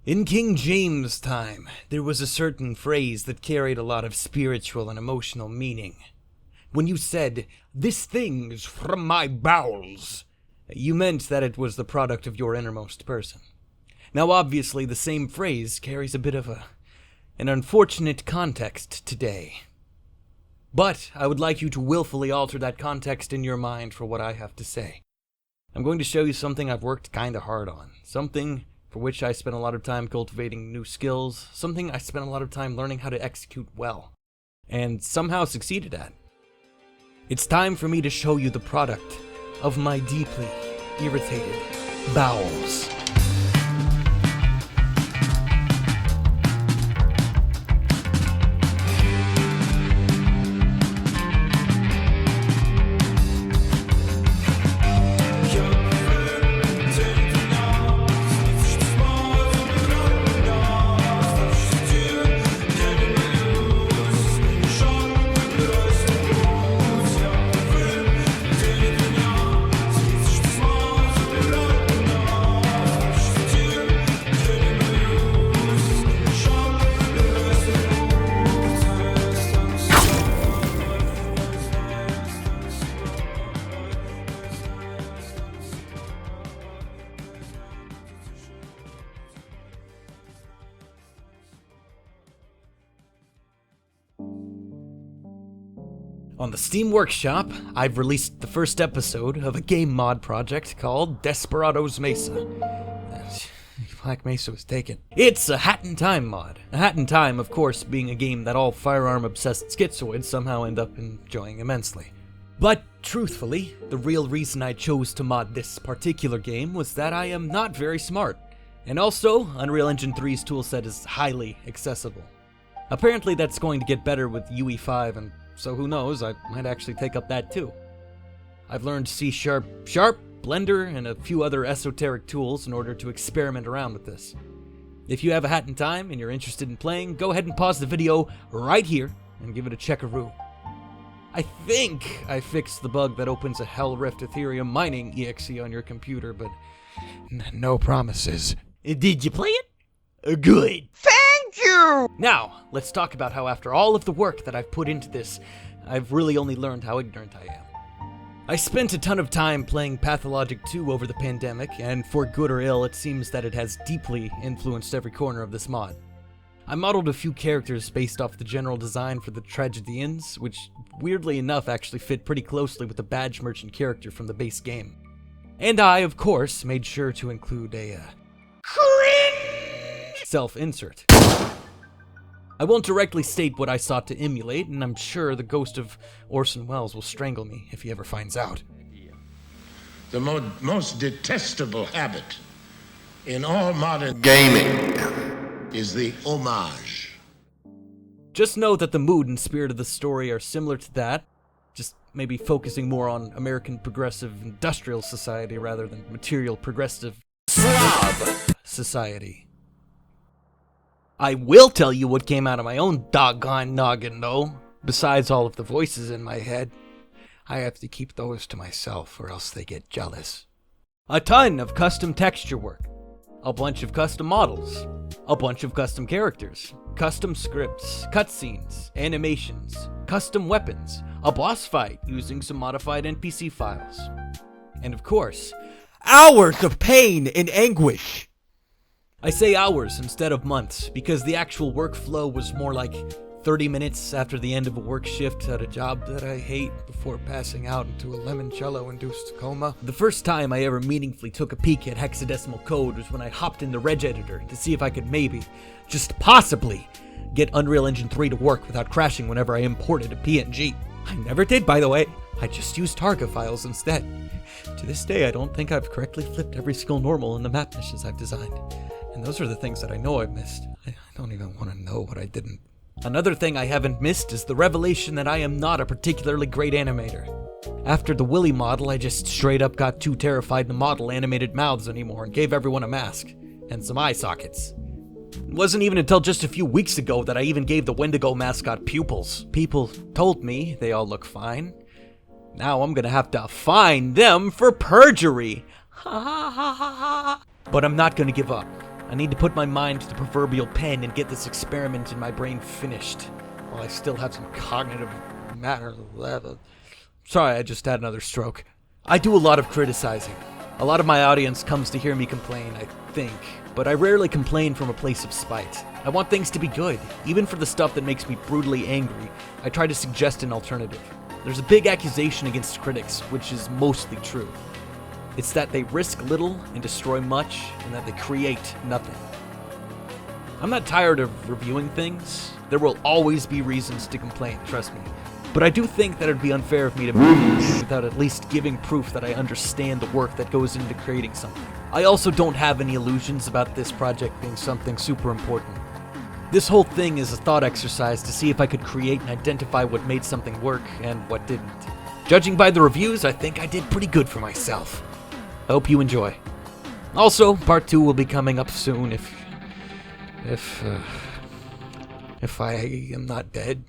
In King James' time, there was a certain phrase that carried a lot of spiritual and emotional meaning. When you said, "This thing's from my bowels," you meant that it was the product of your innermost person. Now obviously the same phrase carries a bit of an unfortunate context today. But I would like you to willfully alter that context in your mind for what I have to say. I'm going to show you something I've worked kinda hard on. Something for which I spent a lot of time cultivating new skills. Something I spent a lot of time learning how to execute well. And somehow succeeded at. It's time for me to show you the product of my deeply irritated bowels. On the Steam Workshop, I've released the first episode of a game mod project called Desperado's Mesa. Black Mesa was taken. It's a Hat in Time mod. A Hat in Time, of course, being a game that all firearm-obsessed schizoids somehow end up enjoying immensely. But, truthfully, the real reason I chose to mod this particular game was that I am not very smart. And also, Unreal Engine 3's toolset is highly accessible. Apparently that's going to get better with UE5, and so who knows, I might actually take up that too. I've learned C#, Blender, and a few other esoteric tools in order to experiment around with this. If you have a Hat in Time and you're interested in playing, go ahead and pause the video right here and give it a checkaroo. I think I fixed the bug that opens a Hell Rift Ethereum mining exe on your computer, but no promises. Did you play it? Good. Thank you! Now, let's talk about how after all of the work that I've put into this, I've really only learned how ignorant I am. I spent a ton of time playing Pathologic 2 over the pandemic, and for good or ill, it seems that it has deeply influenced every corner of this mod. I modeled a few characters based off the general design for the Tragedians, which weirdly enough actually fit pretty closely with the badge merchant character from the base game. And I, of course, made sure to include a self-insert. I won't directly state what I sought to emulate, and I'm sure the ghost of Orson Welles will strangle me if he ever finds out. The most detestable habit in all modern gaming is the homage. Just know that the mood and spirit of the story are similar to that, just maybe focusing more on American progressive industrial society rather than material progressive Slav society. I will tell you what came out of my own doggone noggin, though. Besides all of the voices in my head, I have to keep those to myself or else they get jealous. A ton of custom texture work, a bunch of custom models, a bunch of custom characters, custom scripts, cutscenes, animations, custom weapons, a boss fight using some modified NPC files, and of course, hours of pain and anguish. I say hours instead of months because the actual workflow was more like 30 minutes after the end of a work shift at a job that I hate before passing out into a limoncello-induced coma. The first time I ever meaningfully took a peek at hexadecimal code was when I hopped in the Reg editor to see if I could maybe, just possibly, get Unreal Engine 3 to work without crashing whenever I imported a PNG. I never did, by the way. I just used Targa files instead. To this day, I don't think I've correctly flipped every skill normal in the map meshes I've designed. And those are the things that I know I've missed. I don't even want to know what I didn't. Another thing I haven't missed is the revelation that I am not a particularly great animator. After the Willy model, I just straight up got too terrified to model animated mouths anymore and gave everyone a mask. And some eye sockets. It wasn't even until just a few weeks ago that I even gave the Wendigo mascot pupils. People told me they all look fine. Now I'm gonna have to fine them for perjury. Ha ha ha ha ha. But I'm not gonna give up. I need to put my mind to the proverbial pen and get this experiment in my brain finished, while I still have some cognitive matter left. Sorry, I just had another stroke. I do a lot of criticizing. A lot of my audience comes to hear me complain, I think, but I rarely complain from a place of spite. I want things to be good, even for the stuff that makes me brutally angry. I try to suggest an alternative. There's a big accusation against critics, which is mostly true. It's that they risk little and destroy much, and that they create nothing. I'm not tired of reviewing things. There will always be reasons to complain, trust me. But I do think that it'd be unfair of me to move without at least giving proof that I understand the work that goes into creating something. I also don't have any illusions about this project being something super important. This whole thing is a thought exercise to see if I could create and identify what made something work and what didn't. Judging by the reviews, I think I did pretty good for myself. I hope you enjoy. Also, part 2 will be coming up soon if I am not dead.